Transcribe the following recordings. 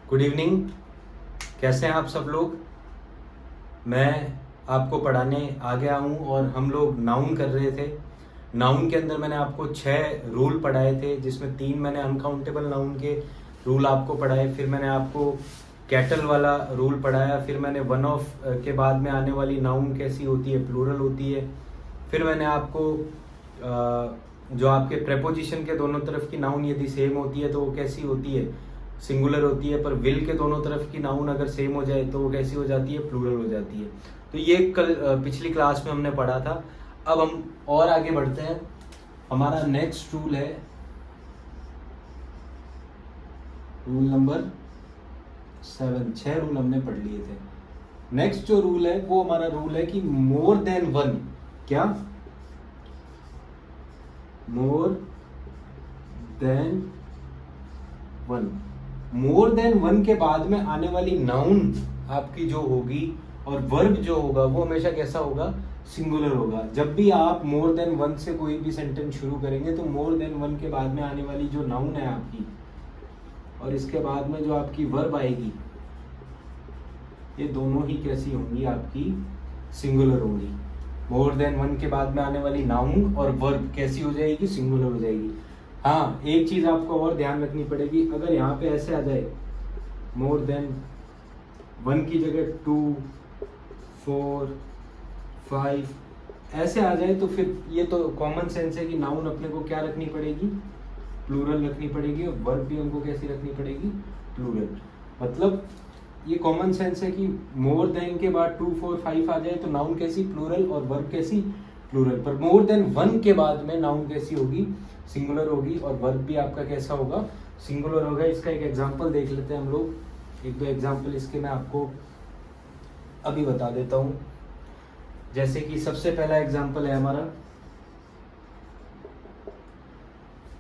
Good evening. कैसे हैं आप सब लोग। मैं आपको पढ़ाने आ गया हूँ और हम लोग नाउन कर रहे थे। नाउन के अंदर मैंने आपको 6 रूल पढ़ाए थे, जिसमें 3 मैंने अनकाउंटेबल नाउन के रूल आपको पढ़ाए। फिर मैंने आपको कैटल वाला रूल पढ़ाया। फिर मैंने वन ऑफ के बाद में आने वाली नाउन कैसी होती है, प्लूरल होती है। फिर मैंने आपको जो आपके प्रेपोजिशन के दोनों तरफ की नाउन यदि सेम होती है तो वो कैसी होती है, सिंगुलर होती है। पर विल के दोनों तरफ की नाउन अगर सेम हो जाए तो वो कैसी हो जाती है, प्लूरल हो जाती है। तो ये कल पिछली क्लास में हमने पढ़ा था। अब हम और आगे बढ़ते हैं। हमारा नेक्स्ट रूल है रूल नंबर 7। 6 रूल हमने पढ़ लिए थे। नेक्स्ट जो रूल है वो हमारा रूल है कि मोर देन वन। क्या? More than one. More than one के बाद में आने वाली नाउन आपकी जो होगी और वर्ब जो होगा वो हमेशा कैसा होगा, सिंगुलर होगा। जब भी आप मोर देन वन से कोई भी सेंटेंस शुरू करेंगे तो मोर देन वन के बाद में आने वाली जो नाउन है आपकी और इसके बाद में जो आपकी वर्ब आएगी, ये दोनों ही कैसी होंगी, आपकी सिंगुलर होंगी। मोर देन वन के बाद में आने वाली नाउन और वर्ब कैसी हो जाएगी, सिंगुलर हो जाएगी। हाँ, एक चीज आपको और ध्यान रखनी पड़ेगी। अगर यहाँ पे ऐसे आ जाए मोर देन वन की जगह 2, 4, 5 ऐसे आ जाए तो फिर ये तो कॉमन सेंस है कि नाउन अपने को क्या रखनी पड़ेगी, प्लूरल रखनी पड़ेगी। और वर्ब भी हमको कैसी रखनी पड़ेगी, प्लूरल। मतलब ये कॉमन सेंस है कि मोर देन के बाद 2, 4, 5 आ जाए तो नाउन कैसी, प्लूरल, और वर्ब कैसी, प्लूरल। पर मोर देन वन के बाद में नाउन कैसी होगी, सिंगुलर होगी, और वर्ब भी आपका कैसा होगा, सिंगुलर होगा। इसका एक एग्जांपल देख लेते हैं हम लोग। एक दो एग्जांपल इसके मैं आपको अभी बता देता हूँ। जैसे कि सबसे पहला एग्जांपल है हमारा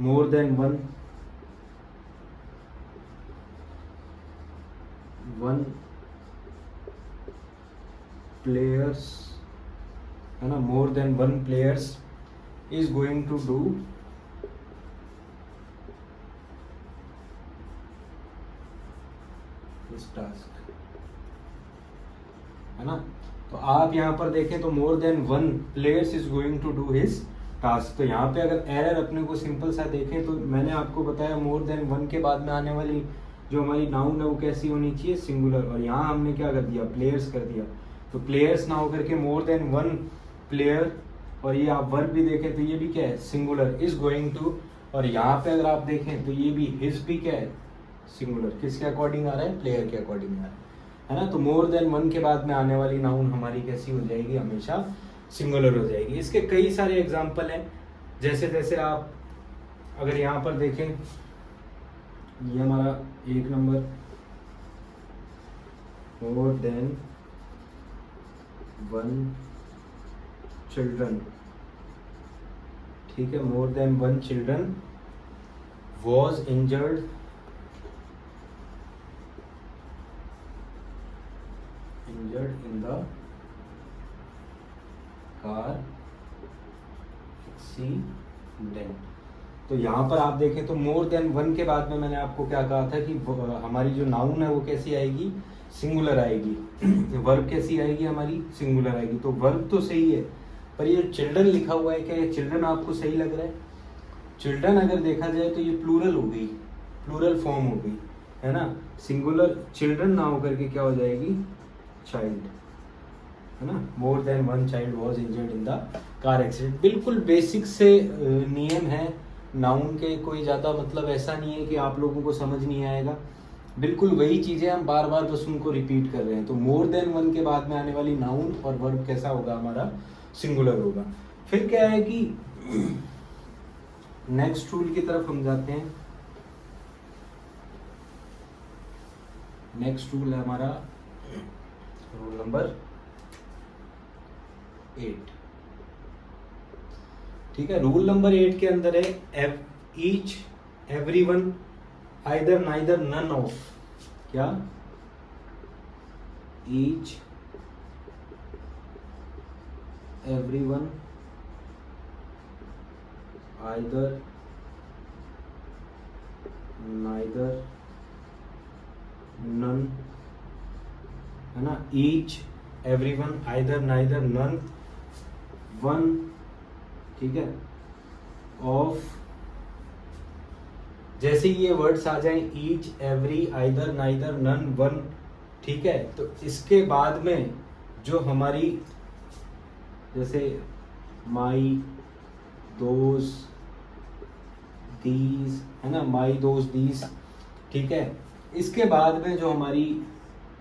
मोर देन वन प्लेयर्स, है ना। More than one players is going to do this task, है ना। तो आप यहाँ पर देखें तो more than one players is going to do his task. तो यहाँ पे अगर एरर अपने को सिंपल सा देखें तो मैंने आपको बताया मोर देन वन के बाद में आने वाली जो हमारी नाउन है वो कैसी होनी चाहिए, सिंगुलर। और यहाँ हमने क्या कर दिया, प्लेयर्स कर दिया। तो प्लेयर्स ना होकर के मोर देन वन प्लेयर, और ये आप वर्ब भी देखें तो ये भी क्या है, सिंगुलर, इज गोइंग टू। और यहाँ पे अगर आप देखें तो ये भी हिज भी क्या है, सिंगुलर। किसके अकॉर्डिंग आ रहा है, प्लेयर के अकॉर्डिंग आ रहा है ना। तो मोर देन वन के बाद में आने वाली नाउन हमारी कैसी हो जाएगी, हमेशा सिंगुलर हो जाएगी। इसके कई सारे एग्जाम्पल हैं। जैसे जैसे आप अगर यहाँ पर देखें, ये हमारा 1 नंबर, मोर देन वन चिल्ड्रन, ठीक है। मोर than one children was injured in the car accident। तो यहाँ पर आप देखें तो मोर देन वन के बाद में मैंने आपको क्या कहा था कि हमारी जो नाउन है वो कैसी आएगी, सिंगुलर आएगी। वर्ब कैसी आएगी, हमारी सिंगुलर आएगी। तो वर्ब तो सही है, पर ये चिल्ड्रन लिखा हुआ है, क्या ये चिल्ड्रन आपको सही लग रहा है? चिल्ड्रन अगर देखा जाए तो ये प्लूरल हो गई, प्लूरल फॉर्म हो गई, है ना। सिंगुलर चिल्ड्रन ना होकर के क्या हो जाएगी, चाइल्ड, है ना। More than one child was injured in the car accident. बिल्कुल बेसिक से नियम है नाउन के, कोई ज़्यादा मतलब ऐसा नहीं है कि आप लोगों को समझ नहीं आएगा। बिल्कुल वही चीज़ें हम बार बार बस उनको रिपीट कर रहे हैं। तो मोर देन वन के बाद में आने वाली नाउन और वर्ब कैसा होगा, हमारा सिंगुलर होगा। फिर क्या है कि नेक्स्ट रूल की तरफ हम जाते हैं। नेक्स्ट रूल है हमारा रूल नंबर 8, ठीक है। रूल नंबर 8 के अंदर है each, everyone, either, neither, none of. क्या? Each, everyone, either, neither, none, है ना, each, everyone, either, neither, none, one, ठीक है, ऑफ। जैसे ये वर्ड्स आ जाएं each, every, either, neither, none, one, ठीक है, तो इसके बाद में जो हमारी जैसे माई, दोज, दीज, है ना, माई, दोज, दीज, ठीक है, इसके बाद में जो हमारी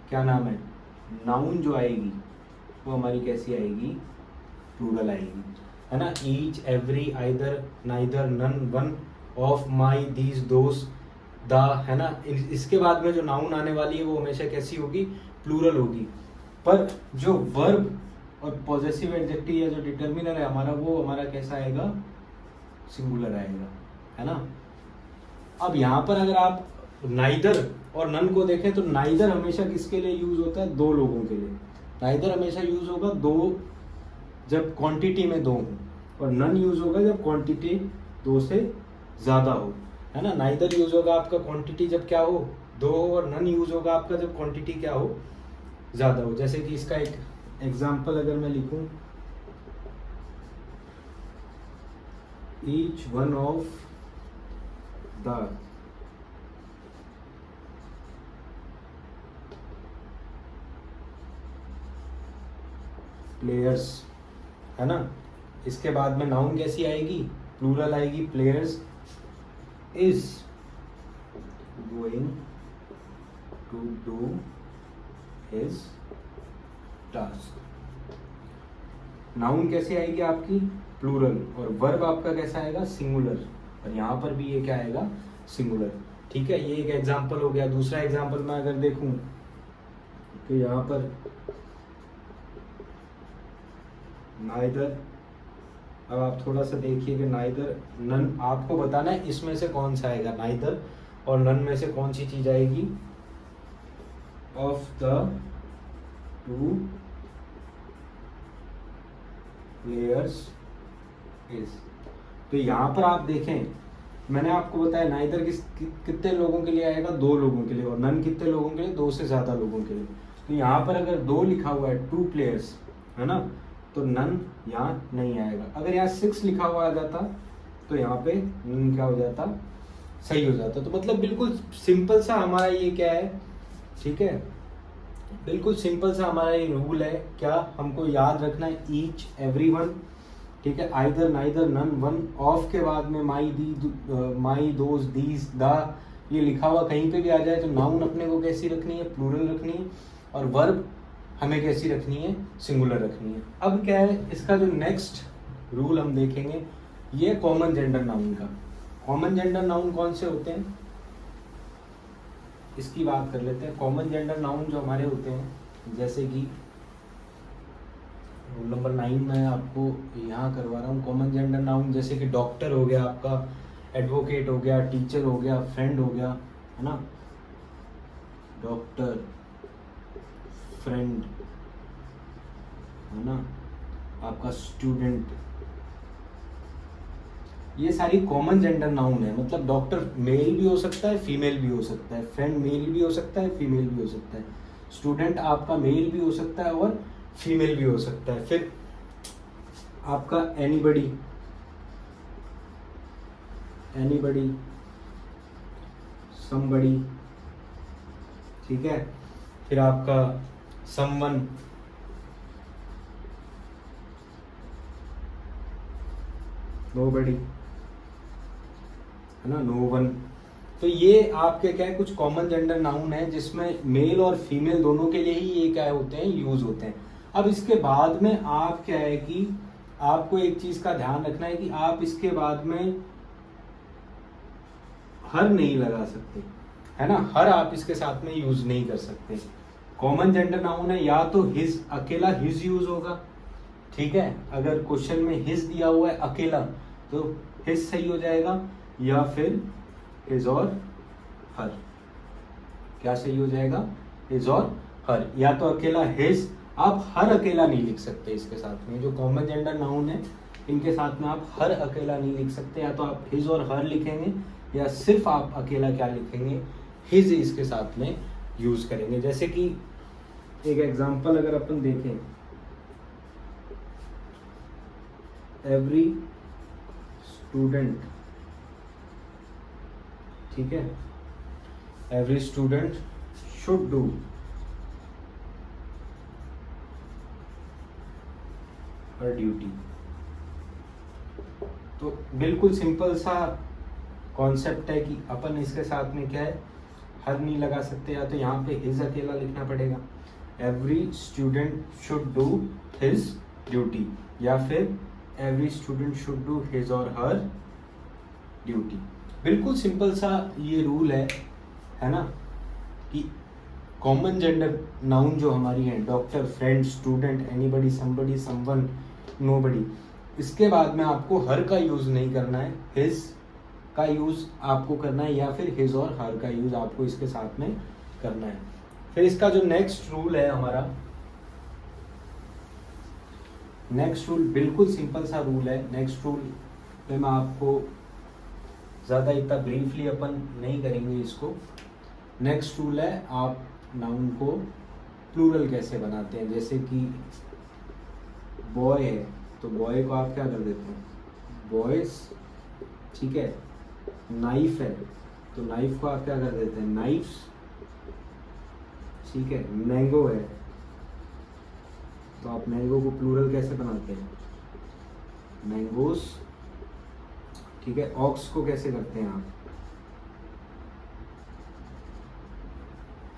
क्या नाम है नाउन जो आएगी वो हमारी कैसी आएगी, प्लूरल आएगी, है ना, each, every, either, neither, none, one, of, my, these, those, the, है ना। इसके बाद में जो नाउन आने वाली है वो हमेशा कैसी होगी, प्लूरल होगी। पर जो वर्ब और पॉजेसिव एडजेक्टिव या जो डिटर्मिनर है हमारा, वो हमारा कैसा आएगा, सिंगुलर आएगा, है ना। अब यहाँ पर अगर आप नाइदर और नन को देखें तो नाइदर हमेशा किसके लिए यूज होता है, दो लोगों के लिए। नाइदर हमेशा यूज होगा दो, जब क्वांटिटी में दो हो, और नन यूज होगा जब क्वांटिटी दो से ज्यादा हो, है ना। नाइदर यूज होगा आपका क्वांटिटी जब क्या हो, दो हो, और नन यूज होगा आपका जब क्वांटिटी क्या हो, ज्यादा हो। जैसे कि इसका एक एग्जाम्पल अगर मैं लिखूं, each one of the players, है ना, इसके बाद में नाउन कैसी आएगी, प्लूरल आएगी, players is going to do his task. Noun कैसी आएगी आपकी, प्लूरल, और वर्ब आपका कैसा आएगा, सिंगुलर, और यहाँ पर भी ये क्या आएगा, सिंगुलर, ठीक है। ये एक एग्जाम्पल हो गया। दूसरा एग्जाम्पल मैं अगर देखूं तो यहाँ पर नाइदर, अब आप थोड़ा सा देखिए कि नाइदर, नन, आपको बताना है इसमें से कौन सा आएगा, नाइदर और नन में से कौन सी चीज आएगी, of the two players is. तो यहां पर आप देखें, मैंने आपको बताया नाइदर कितने लोगों के लिए आएगा, दो लोगों के लिए, और नन कितने लोगों के लिए, दो से ज्यादा लोगों के लिए। तो यहाँ पर अगर दो लिखा हुआ है, टू प्लेयर्स, है ना, तो नन यहाँ नहीं आएगा। अगर यहाँ 6 लिखा हुआ आ जाता तो यहाँ पे नन क्या हो जाता, सही हो जाता। तो मतलब बिल्कुल सिंपल सा हमारा ये क्या है, ठीक है, बिल्कुल सिंपल सा हमारा ये रूल है। क्या हमको याद रखना है, ईच, एवरीवन, ठीक है, either, neither, none, one, of के बाद में my, my, those, these, the, ये लिखा हुआ कहीं पे भी आ जाए तो नाउन अपने को कैसी रखनी है, प्लूरल रखनी है, और वर्ब हमें कैसी रखनी है, सिंगुलर रखनी है। अब क्या है, इसका जो नेक्स्ट रूल हम देखेंगे, ये कॉमन जेंडर नाउन का। कॉमन जेंडर नाउन कौन से होते हैं, इसकी बात कर लेते हैं। कॉमन जेंडर नाउन जो हमारे होते हैं, जैसे कि रूल नंबर 9 में आपको यहाँ करवा रहा हूँ। कॉमन जेंडर नाउन जैसे कि डॉक्टर हो गया आपका, एडवोकेट हो गया, टीचर हो गया, फ्रेंड हो गया, है ना, डॉक्टर, फ्रेंड, है ना, आपका स्टूडेंट, ये सारी कॉमन जेंडर नाउन है। मतलब डॉक्टर मेल भी हो सकता है, फीमेल भी हो सकता है, फ्रेंड मेल भी हो सकता है, फीमेल भी हो सकता है, स्टूडेंट आपका मेल भी हो सकता है और फीमेल भी हो सकता है। फिर आपका एनीबडी, एनीबडी, समबडी, ठीक है, फिर आपका समवन, नोबडी, है ना, नो वन। तो ये आपके क्या है, कुछ कॉमन जेंडर नाउन है जिसमें मेल और फीमेल दोनों के लिए ही ये क्या होते हैं, यूज होते हैं। अब इसके बाद में आप क्या है कि आपको एक चीज का ध्यान रखना है कि आप इसके बाद में हर नहीं लगा सकते, है ना, हर आप इसके साथ में यूज नहीं कर सकते। कॉमन जेंडर नाउन है, या तो हिज, अकेला हिज यूज होगा, ठीक है, अगर क्वेश्चन में हिज दिया हुआ है अकेला तो हिज सही हो जाएगा, या फिर हिज और हर, क्या सही हो जाएगा, हिज और हर, या तो अकेला हिज, आप हर अकेला नहीं लिख सकते इसके साथ में। जो कॉमन जेंडर नाउन है इनके साथ में आप हर अकेला नहीं लिख सकते, या तो आप हिज और हर लिखेंगे, या सिर्फ आप अकेला क्या लिखेंगे, हिज इसके साथ में यूज करेंगे। जैसे कि एक एग्जांपल अगर अपन देखें, एवरी स्टूडेंट, ठीक है, every student should do her duty. तो बिल्कुल सिंपल सा कॉन्सेप्ट है कि अपन इसके साथ में क्या है, हर नहीं लगा सकते, या तो यहाँ पे हिज अकेला लिखना पड़ेगा, every student should do his duty, या फिर every student should do his और हर ड्यूटी। बिल्कुल सिंपल सा ये रूल है ना, कि कॉमन जेंडर नाउन जो हमारी है, doctor, friend, student, anybody, somebody, someone, nobody, इसके बाद में आपको हर का यूज नहीं करना है, हिज का यूज आपको करना है, या फिर हिज और हर का यूज आपको इसके साथ में करना है। फिर इसका जो नेक्स्ट रूल है हमारा, नेक्स्ट रूल बिल्कुल सिंपल सा रूल है। नेक्स्ट रूल पे मैं आपको ज़्यादा इतना ब्रीफली अपन नहीं करेंगे इसको। नेक्स्ट रूल है, आप नाउन को प्लूरल कैसे बनाते हैं। जैसे कि बॉय है तो बॉय को आप क्या कर देते हैं, बॉयज, ठीक है। नाइफ है तो नाइफ को आप क्या कर देते हैं, नाइफ्स, ठीक है। मैंगो है तो आप मैंगो को प्लूरल कैसे बनाते हैं, मैंगोस, ठीक है। ऑक्स को कैसे करते हैं आप,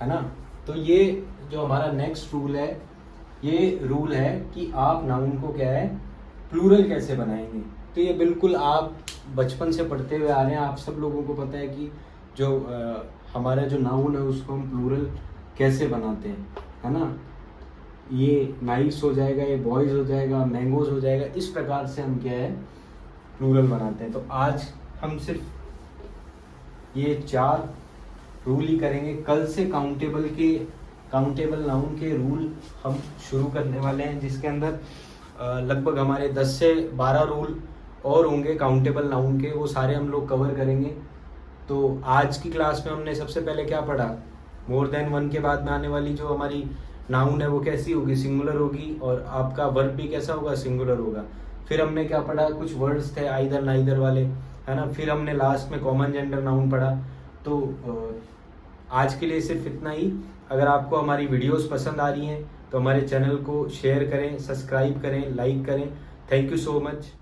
है ना। तो ये जो हमारा नेक्स्ट रूल है, ये रूल है कि आप नाउन को क्या है, प्लूरल कैसे बनाएंगे। तो ये बिल्कुल आप बचपन से पढ़ते हुए आ रहे हैं, आप सब लोगों को पता है कि जो हमारा जो नाउन है उसको हम प्लूरल कैसे बनाते हैं, है ना। ये नाइफ्स हो जाएगा, ये बॉयज हो जाएगा, मैंगोज हो जाएगा, इस प्रकार से हम क्या है प्लूरल बनाते हैं। तो आज हम सिर्फ ये 4 रूल ही करेंगे। कल से काउंटेबल नाउन के रूल हम शुरू करने वाले हैं, जिसके अंदर लगभग हमारे 10 से 12 रूल और होंगे काउंटेबल नाउन के, वो सारे हम लोग कवर करेंगे। तो आज की क्लास में हमने सबसे पहले क्या पढ़ा, मोर देन 1 के बाद में आने वाली जो हमारी नाउन है वो कैसी होगी, सिंगुलर होगी, और आपका वर्ब भी कैसा होगा, सिंगुलर होगा। फिर हमने क्या पढ़ा, कुछ वर्ड्स थे आइदर नाइदर वाले, है ना। फिर हमने लास्ट में कॉमन जेंडर नाउन पढ़ा। तो आज के लिए सिर्फ इतना ही। अगर आपको हमारी वीडियोस पसंद आ रही हैं तो हमारे चैनल को शेयर करें, सब्सक्राइब करें, लाइक करें। Thank you so much.